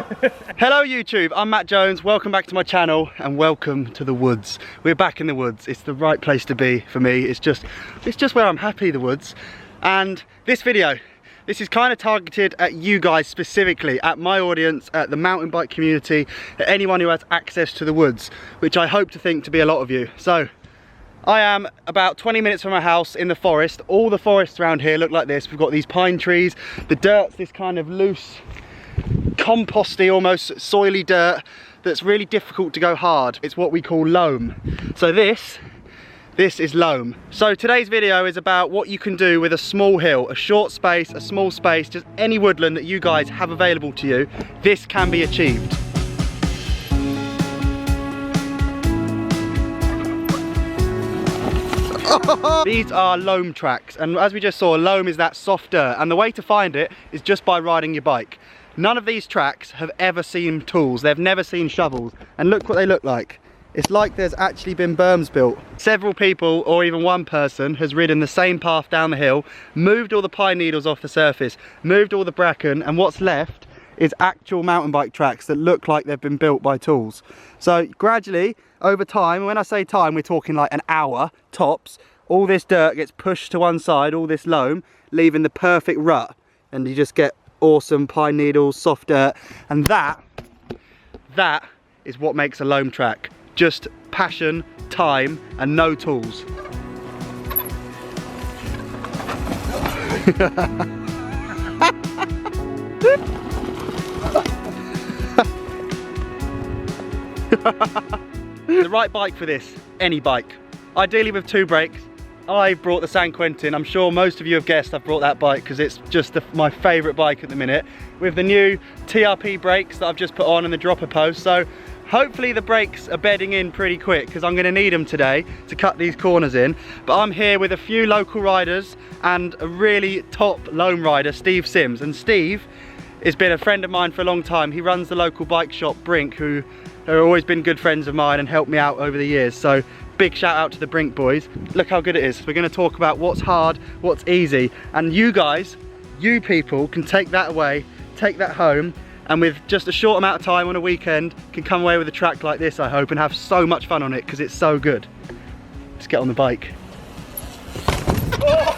Hello YouTube, I'm Matt Jones, welcome back to my channel and welcome to the woods. We're back in the woods, it's the right place to be for me, it's just where I'm happy, the woods. And this video, this is kind of targeted at you guys specifically, at my audience, at the mountain bike community, at anyone who has access to the woods, which I hope to think to be a lot of you. So, I am about 20 minutes from my house in the forest. All the forests around here look like this. We've got these pine trees, the dirt's this kind of loose, composty, almost soily dirt that's really difficult to go hard. It's what we call loam. So this is loam. So today's video is about what you can do with a small hill, a short space, a small space, just any woodland that you guys have available to you. This can be achieved. These are loam tracks, and as we just saw, loam is that soft dirt, and the way to find it is just by riding your bike. None of these tracks have ever seen tools, they've never seen shovels, and look what they look like. It's like there's actually been berms built. Several people, or even one person, has ridden the same path down the hill, moved all the pine needles off the surface, moved all the bracken, and what's left is actual mountain bike tracks that look like they've been built by tools. So gradually, over time, and when I say time, we're talking like an hour tops, all this dirt gets pushed to one side, all this loam, leaving the perfect rut, and you just get awesome pine needles, soft dirt, and that is what makes a loam track. Just passion, time, and no tools. The right bike for this, any bike. Ideally with two brakes. I brought the San Quentin. I'm sure most of you have guessed I've brought that bike because it's just my favourite bike at the minute. With the new TRP brakes that I've just put on and the dropper post. So hopefully the brakes are bedding in pretty quick because I'm going to need them today to cut these corners in. But I'm here with a few local riders and a really top loam rider, Steve Sims. And Steve has been a friend of mine for a long time. He runs the local bike shop Brink, who have always been good friends of mine and helped me out over the years. So big shout out to the Brink boys. Look how good it is. We're going to talk about what's hard, what's easy, and you guys, you people can take that away, take that home, and with just a short amount of time on a weekend can come away with a track like this, I hope, and have so much fun on it because it's so good. Let's get on the bike. Oh!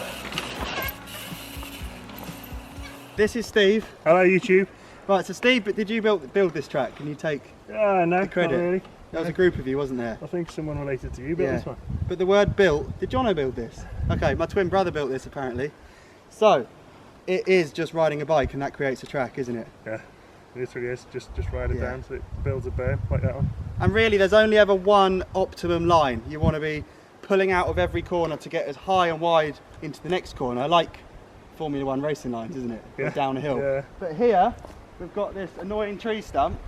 This is Steve. Hello YouTube. Right, so Steve, but did you build this track? Can you take No, the credit? not really. There was a group of you, wasn't there? I think someone related to you built this one. But the word built, did Jono build this? Okay, my twin brother built this apparently. So, it is just riding a bike and that creates a track, isn't it? Yeah, it literally is. Just ride it down so it builds a berm like that one. And really there's only ever one optimum line. You want to be pulling out of every corner to get as high and wide into the next corner, like Formula 1 racing lines, isn't it? Yeah. Down a hill. Yeah. But here, we've got this annoying tree stump.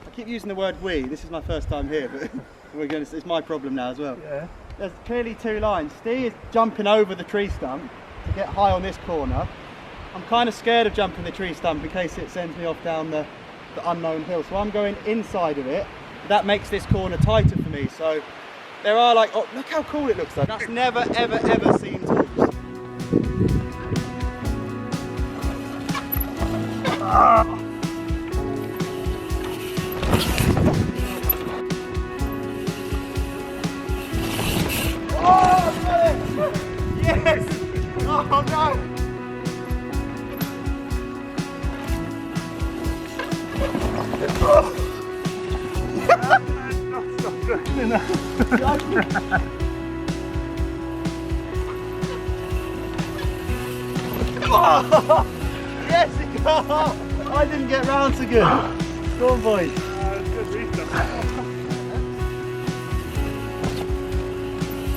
I keep using the word we, this is my first time here, but it's my problem now as well. Yeah. There's clearly two lines. Steve is jumping over the tree stump to get high on this corner. I'm kind of scared of jumping the tree stump in case it sends me off down the unknown hill. So I'm going inside of it. That makes this corner tighter for me. So there are like, oh, look how cool it looks like. That's never, ever, ever seen tools. Ah. Oh, got it! Yes! Oh no! Oh. Stop joking now. Oh. Yes, it got! I didn't get round so good. Go on, boys. It's good restart.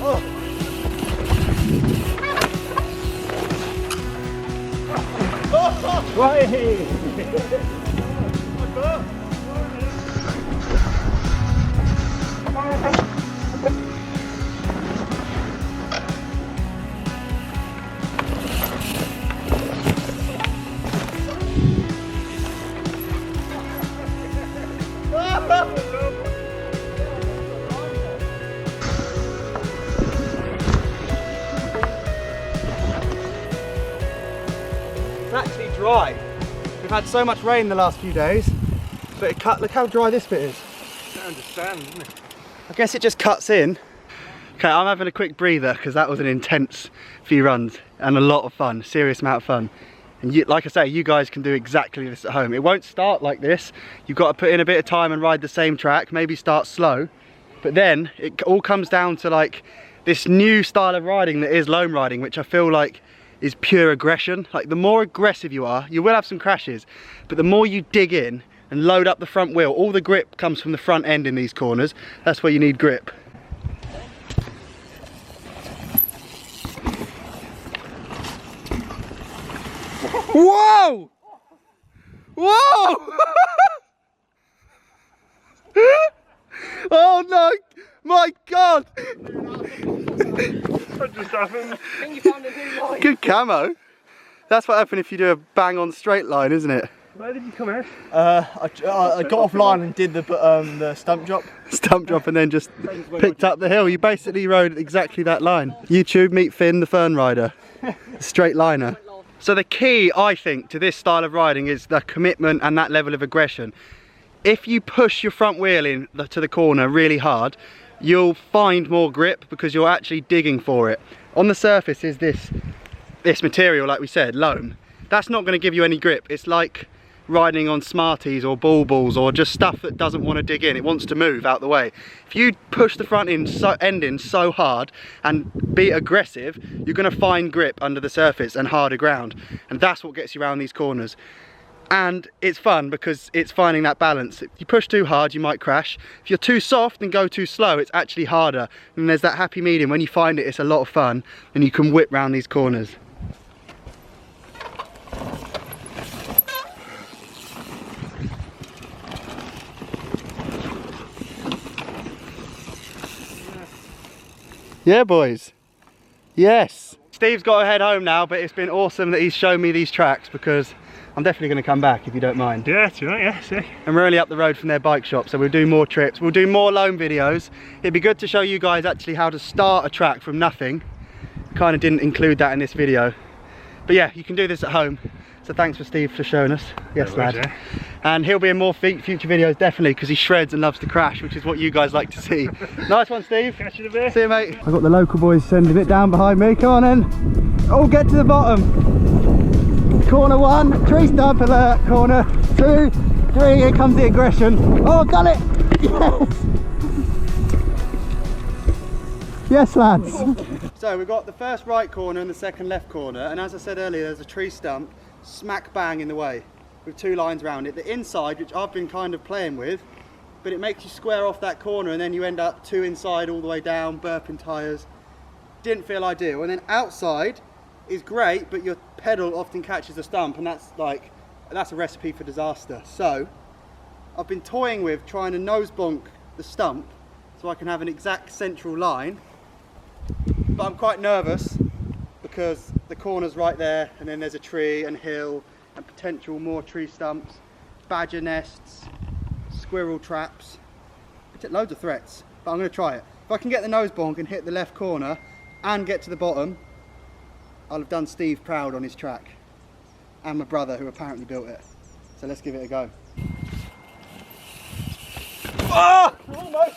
Oh. Right here. It's actually dry. We've had so much rain the last few days. But it cut, look how dry this bit is. I understand, isn't it? I guess it just cuts in. Okay, I'm having a quick breather because that was an intense few runs and a lot of fun, serious amount of fun. And you, like I say, you guys can do exactly this at home. It won't start like this. You've got to put in a bit of time and ride the same track, maybe start slow. But then it all comes down to like this new style of riding that is loam riding, which I feel like is pure aggression. Like the more aggressive you are, you will have some crashes, but the more you dig in and load up the front wheel, all the grip comes from the front end in these corners. That's where you need grip. Whoa! Whoa! Oh no! My God! What just happened? I think you found a new line. Good camo. That's what happened if you do a bang on straight line, isn't it? Where did you come out? I got offline and did the stump drop. Stump drop and then just picked up the hill. You basically rode exactly that line. YouTube, meet Finn, the fern rider. Straight liner. So the key, I think, to this style of riding is the commitment and that level of aggression. If you push your front wheel in to the corner really hard, you'll find more grip because you're actually digging for it. On the surface is this material, like we said, loam. That's not going to give you any grip. It's like riding on Smarties or ball balls or just stuff that doesn't want to dig in. It wants to move out the way. If you push the front end in so hard and be aggressive, you're going to find grip under the surface and harder ground. And that's what gets you around these corners. And it's fun because it's finding that balance. If you push too hard, you might crash. If you're too soft and go too slow, it's actually harder. And there's that happy medium. When you find it, it's a lot of fun and you can whip round these corners. Yeah, boys. Yes. Steve's got to head home now, but it's been awesome that he's shown me these tracks because I'm definitely going to come back if you don't mind. Yeah, that's right, yeah, sick. And we're only up the road from their bike shop, so we'll do more trips. We'll do more loam videos. It'd be good to show you guys actually how to start a track from nothing. Kind of didn't include that in this video. But yeah, you can do this at home. So thanks for Steve for showing us. Yes, No lad. worries, yeah. And he'll be in more future videos, definitely, because he shreds and loves to crash, which is what you guys like to see. Nice one, Steve. Catch you in a bit. See you, mate. I've got the local boys sending it down behind me. Come on then. Oh, get to the bottom. Corner 1, tree stump alert. Corner 2, 3, here comes the aggression. Oh, I've done it. Yes. Yes, lads. So we've got the first right corner and the second left corner, and as I said earlier, there's a tree stump smack bang in the way with 2 lines around it. The inside, which I've been kind of playing with, but it makes you square off that corner and then you end up 2 inside all the way down, burping tyres. Didn't feel ideal. And then outside is great, but your pedal often catches a stump, and that's a recipe for disaster. So I've been toying with trying to nose bonk the stump so I can have an exact central line, but I'm quite nervous because the corner's right there, and then there's a tree and hill and potential more tree stumps, badger nests, squirrel traps, loads of threats, but I'm going to try it. If I can get the nose bonk and hit the left corner and get to the bottom, I'll have done Steve proud on his track, and my brother who apparently built it. So let's give it a go. Ah! Almost!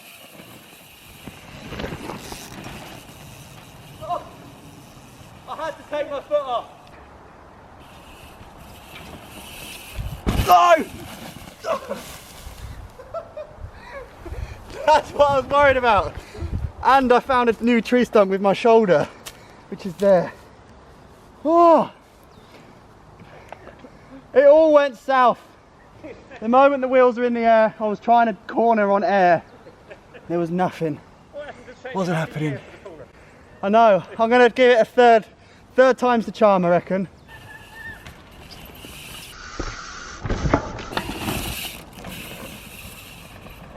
Oh! I had to take my foot off. No! That's what I was worried about. And I found a new tree stump with my shoulder, which is there. Oh! It all went south. The moment the wheels were in the air, I was trying to corner on air. There was nothing. Wasn't happening. I know. I'm going to give it a third time's the charm, I reckon.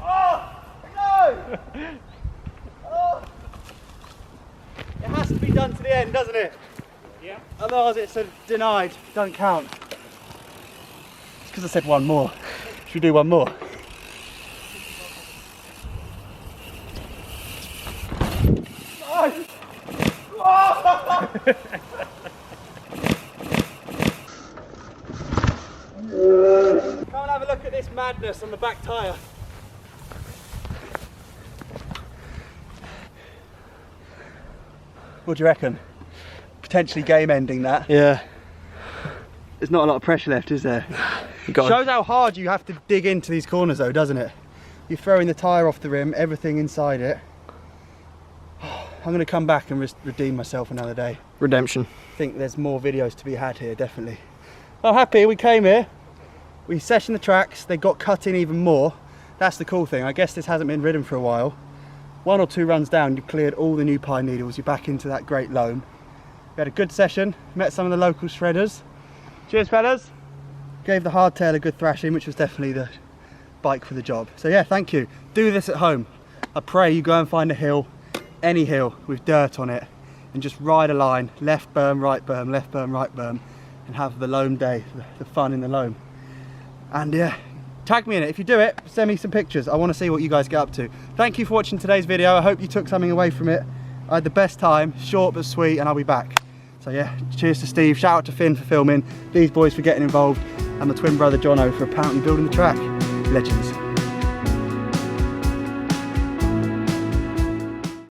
Oh no! Oh. It has to be done to the end, doesn't it? Yeah. Otherwise it's a denied, don't count. It's because I said one more. Should we do one more? No! Oh! Come and have a look at this madness on the back tyre. What do you reckon? Potentially game ending that. Yeah. There's not a lot of pressure left, is there? Shows how hard you have to dig into these corners though, doesn't it? You're throwing the tyre off the rim, everything inside it. I'm going to come back and redeem myself another day. Redemption. I think there's more videos to be had here, definitely. I'm happy we came here. We sessioned the tracks, they got cut in even more. That's the cool thing. I guess this hasn't been ridden for a while. 1 or 2 runs down, you've cleared all the new pine needles, you're back into that great loam. We had a good session, met some of the local shredders. Cheers fellas. Gave the hardtail a good thrashing, which was definitely the bike for the job. So yeah, thank you. Do this at home. I pray you go and find a hill, any hill with dirt on it, and just ride a line, left berm, right berm, left berm, right berm, and have the loam day, the fun in the loam. And yeah, tag me in it. If you do it, send me some pictures. I want to see what you guys get up to. Thank you for watching today's video. I hope you took something away from it. I had the best time, short but sweet, and I'll be back. So yeah, cheers to Steve, shout out to Finn for filming, these boys for getting involved, and my twin brother Jono for apparently building the track. Legends.